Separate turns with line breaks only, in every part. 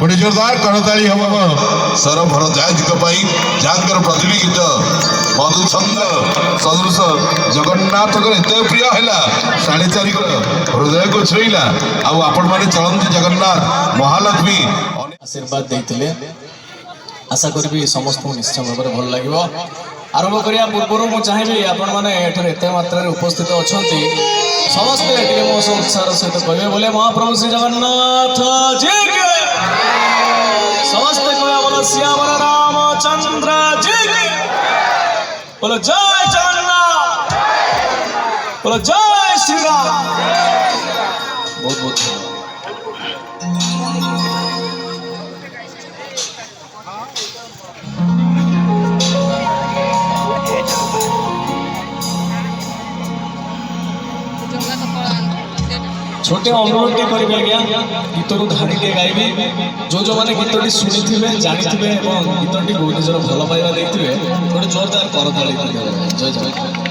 गोटे जोरदार करताली हम सरभर जहाँकर प्रतिनिधि गीत मधुछंद सदृश जगन्नाथ एत प्रिय है 4.5 हृदय को छुईला आपण मैंने चलती जगन्नाथ महालक्ष्मी
आशीर्वाद देते आशा करी समस्त निश्चय भाव में भल लगे। आरंभ करने पूर्व मुझे चाहिए आपण मैंने एत मात्रा उपस्थित अच्छा समस्ते मो उत्साह सहित कहे बोले महाप्रभु श्री जगन्नाथ जी के समस्ते कहे बोलो श्यामल रामचंद्र जी की बोलो जय जगन्नाथ बोलो जय श्री राम। बहुत बहुत छोटे अनुरोध करेंगे आज्ञा गीत को धाड़ी के गाइबे जो मैंने गीत शुणी थे जानी थे गीत को निजर भल पाइबा देखिए गोटे जोरदार करताली जय जय।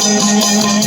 Thank you.